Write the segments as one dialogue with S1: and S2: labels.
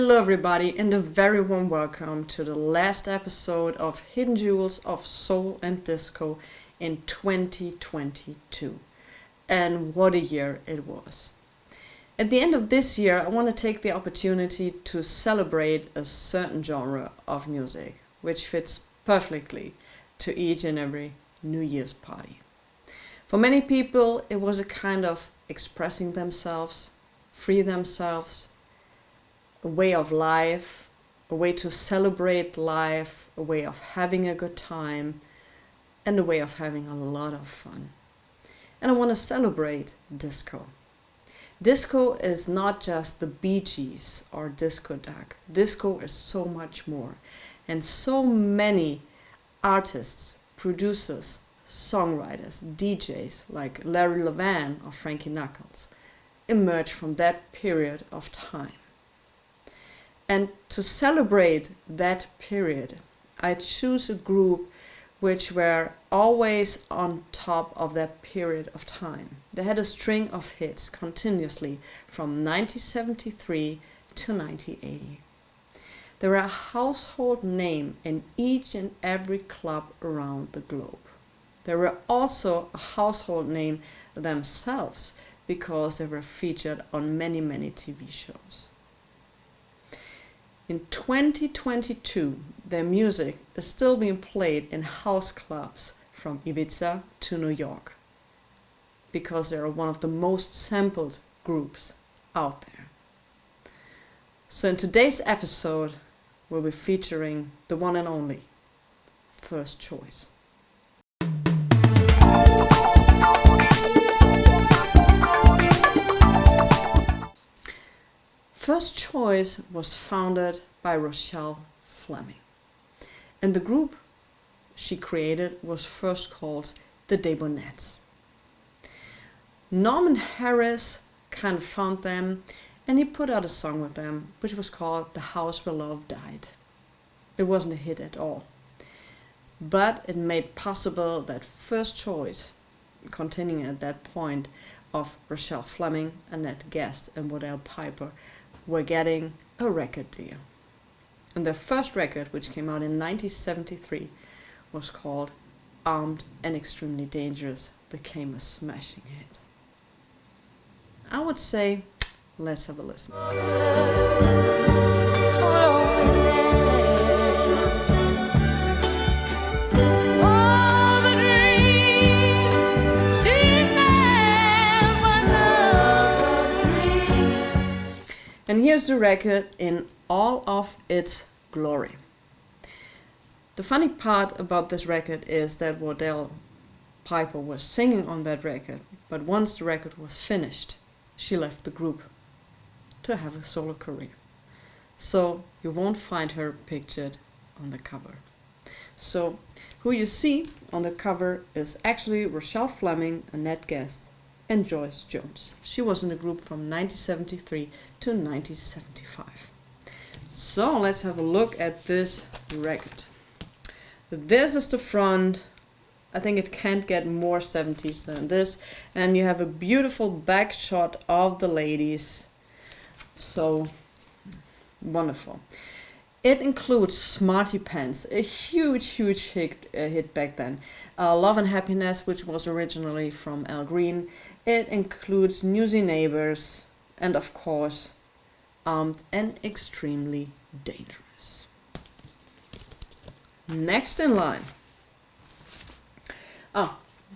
S1: Hello everybody and a very warm welcome to the last episode of Hidden Jewels of Soul and Disco in 2022. And what a year it was. At the end of this year, I want to take the opportunity to celebrate a certain genre of music, which fits perfectly to each and every New Year's party. For many people, it was a kind of expressing themselves, free themselves, a way of life, a way to celebrate life, a way of having a good time, and a way of having a lot of fun. And I want to celebrate disco. Disco is not just the Bee Gees or Disco Duck. Disco is so much more. And so many artists, producers, songwriters, DJs like Larry Levan or Frankie Knuckles emerged from that period of time. And to celebrate that period, I choose a group which were always on top of that period of time. They had a string of hits continuously from 1973 to 1980. They were a household name in each and every club around the globe. They were also a household name themselves because they were featured on many, many TV shows. In 2022, their music is still being played in house clubs from Ibiza to New York because they are one of the most sampled groups out there. So in today's episode, we'll be featuring the one and only First Choice. First Choice was founded by Rochelle Fleming, and the group she created was first called the Debonettes. Norman Harris kind of found them, and he put out a song with them, which was called The House Where Love Died. It wasn't a hit at all, but it made possible that First Choice, continuing at that point of Rochelle Fleming, Annette Guest, and Waddell Piper, were getting a record deal. And their first record, which came out in 1973, was called Armed and Extremely Dangerous, became a smashing hit. I would say, let's have a listen. And here's the record in all of its glory. The funny part about this record is that Waddell Piper was singing on that record, but once the record was finished, she left the group to have a solo career. So you won't find her pictured on the cover. So who you see on the cover is actually Rochelle Fleming, Annette Guest, and Joyce Jones. She was in the group from 1973 to 1975. So let's have a look at this record. This is the front. I think it can't get more 70s than this. And you have a beautiful back shot of the ladies. So wonderful. It includes Smarty Pants, a huge hit back then. Love and Happiness, which was originally from Al Green. It includes Newsy Neighbors, and of course, Armed and Extremely Dangerous. Next in line.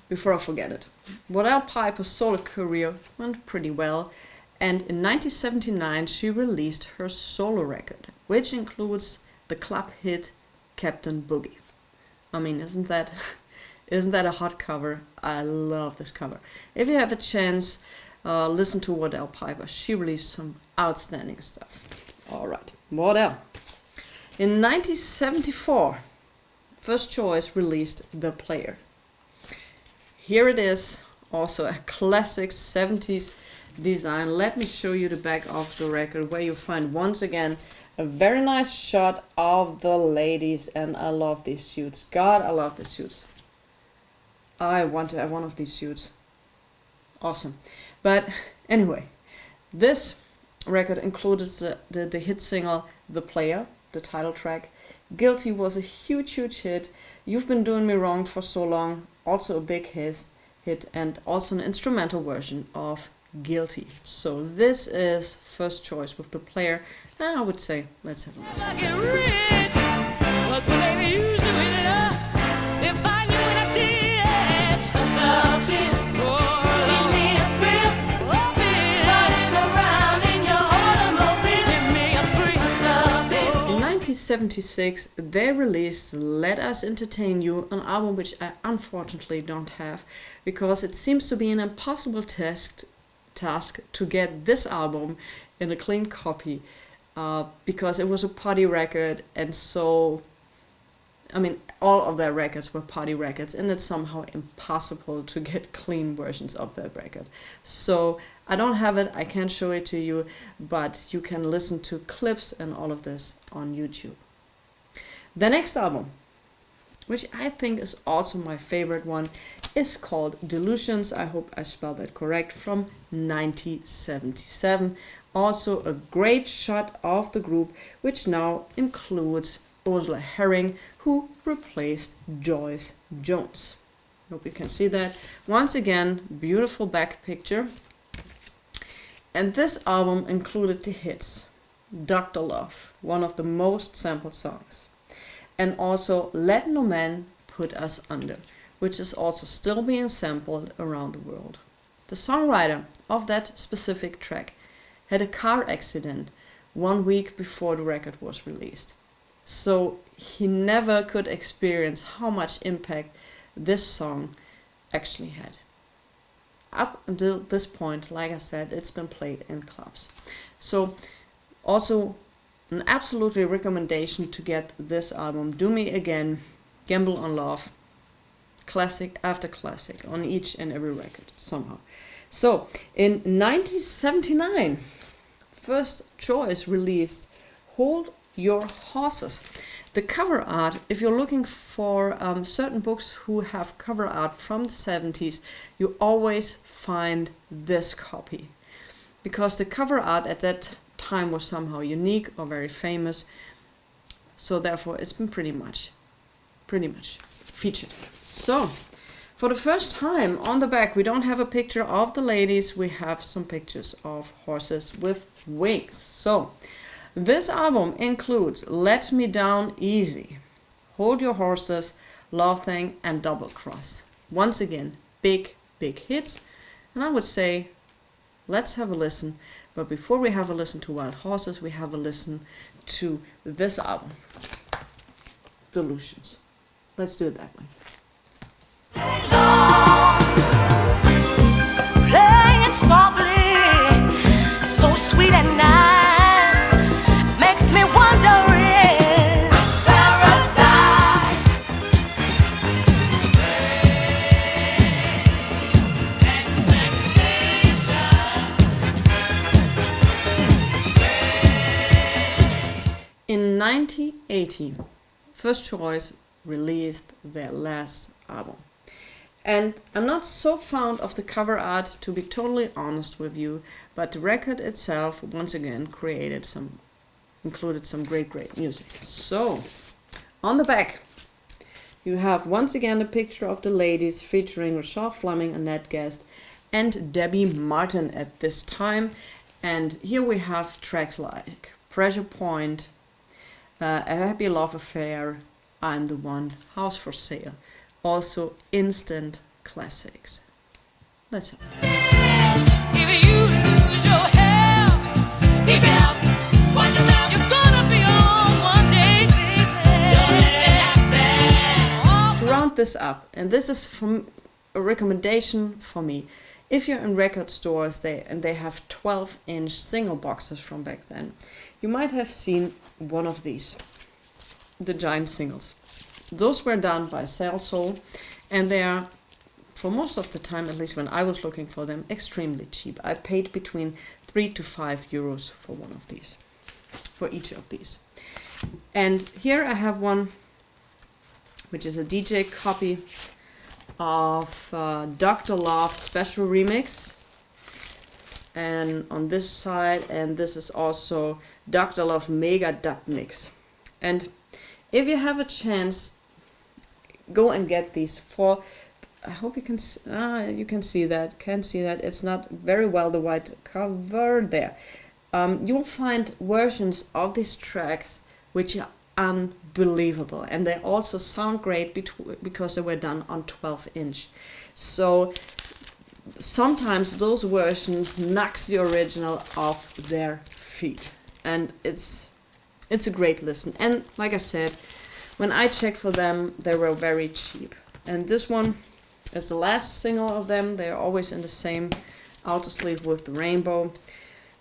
S1: Before I forget it. Waddell Piper's solo career went pretty well, and in 1979 she released her solo record, which includes the club hit Captain Boogie. I mean, isn't that a hot cover? I love this cover. If you have a chance, listen to Waddell Piper. She released some outstanding stuff. Alright, Waddell. In 1974, First Choice released The Player. Here it is, also a classic 70s design. Let me show you the back of the record, where you find once again a very nice shot of the ladies, and I love these suits. God, I love these suits. I want to have one of these suits. Awesome. But anyway, this record included the hit single The Player, the title track. Guilty was a huge hit. You've Been Doing Me Wrong for So Long, also a big hit, and also an instrumental version of Guilty. So this is first choice with The Player, and I would say let's have a listen. In 1976, they released Let Us Entertain You, an album which I unfortunately don't have, because it seems to be an impossible task to get this album in a clean copy, because it was a party record, and so, I mean, all of their records were party records, and it's somehow impossible to get clean versions of that record. So I don't have it, I can't show it to you, but you can listen to clips and all of this on YouTube. The next album, which I think is also my favorite one, is called Delusions, I hope I spelled that correct, from 1977. Also a great shot of the group, which now includes Ursula Herring, who replaced Joyce Jones. Hope you can see that. Once again, beautiful back picture. And this album included the hits Dr. Love, one of the most sampled songs, and also Let No Man Put Us Under, which is also still being sampled around the world. The songwriter of that specific track had a car accident 1 week before the record was released. So he never could experience how much impact this song actually had. Up until this point, like I said, it's been played in clubs. So also an absolutely recommendation to get this album, Do Me Again, Gamble on Love, classic after classic on each and every record somehow. So in 1979, First Choice released Hold Your Horses. The cover art, if you're looking for certain books who have cover art from the 70s, you always find this copy, because the cover art at that time was somehow unique or very famous, so therefore it's been pretty much featured. So for the first time on the back, we don't have a picture of the ladies, we have some pictures of horses with wings. So this album includes Let Me Down Easy, Hold Your Horses, Love Thang, and Double Cross. Once again, big hits. And I would say, let's have a listen. But before we have a listen to Wild Horses, we have a listen to this album, Delusions. Let's do it that way.
S2: Playing softly, so sweet and nice.
S1: In 1980, First Choice released their last album. And I'm not so fond of the cover art, to be totally honest with you, but the record itself, once again, included some great music. So, on the back, you have once again a picture of the ladies featuring Rachel Fleming, Annette Guest, and Debbie Martin at this time. And here we have tracks like Pressure Point, A Happy Love Affair, I'm the One, House for Sale. Also instant classics. Let's have it.
S2: If you lose your health, keep it up. Watch yourself. You're gonna be on one day. Don't let it happen.
S1: To round this up, and this is from a recommendation for me. If you're in record stores they have 12-inch single boxes from back then, you might have seen one of these, the giant singles. Those were done by Salsoul, and they are, for most of the time, at least when I was looking for them, extremely cheap. I paid between 3 to 5 euros for one of these, for each of these. And here I have one, which is a DJ copy of Dr. Love Special Remix. and on this side, and this is also Dr. Love Mega Dub Mix. And if you have a chance, go and get these four. I hope you can you can see that. Can't see that. It's not very well the white cover there. You'll find versions of these tracks which are unbelievable, and they also sound great because they were done on 12-inch. So sometimes those versions knocks the original off their feet, and it's a great listen. And like I said, when I checked for them, they were very cheap. And this one is the last single of them. They are always in the same outer sleeve with the rainbow.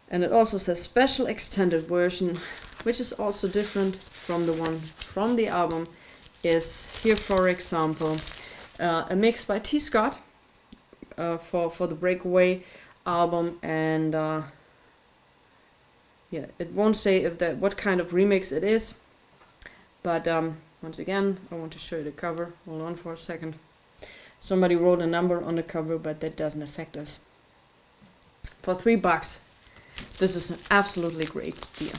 S1: And it also says special extended version, which is also different from the one from the album. Is here, for example, a mix by T. Scott for the Breakaway album, and yeah, it won't say what kind of remix it is, but once again, I want to show you the cover. Hold on for a second. Somebody wrote a number on the cover, but that doesn't affect us. For $3, this is an absolutely great deal.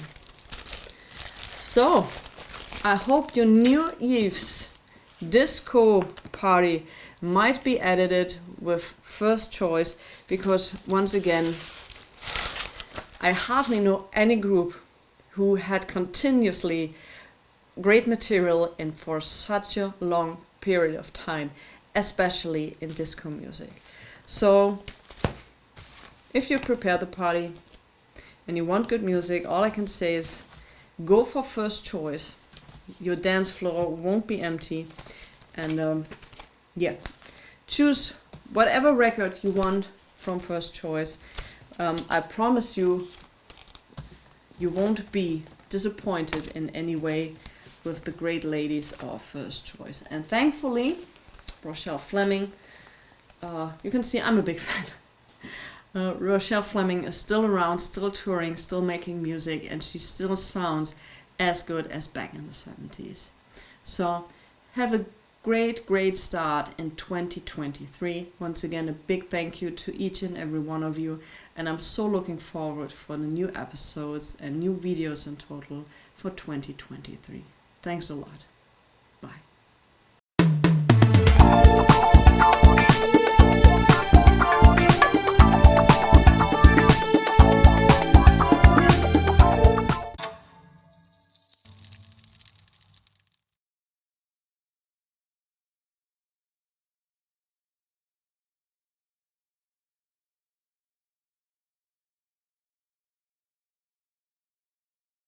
S1: So, I hope your New Year's disco party might be edited with First Choice, because once again, I hardly know any group who had continuously great material and for such a long period of time, especially in disco music. So, if you prepare the party and you want good music, all I can say is go for First Choice. Your dance floor won't be empty, and yeah, choose whatever record you want from First Choice. I promise you, you won't be disappointed in any way with the great ladies of First Choice. And thankfully, Rochelle Fleming, you can see I'm a big fan. Rochelle Fleming is still around, still touring, still making music, and she still sounds as good as back in the 70s. So have a great start in 2023. Once again, a big thank you to each and every one of you, and I'm so looking forward for the new episodes and new videos in total for 2023. Thanks a lot.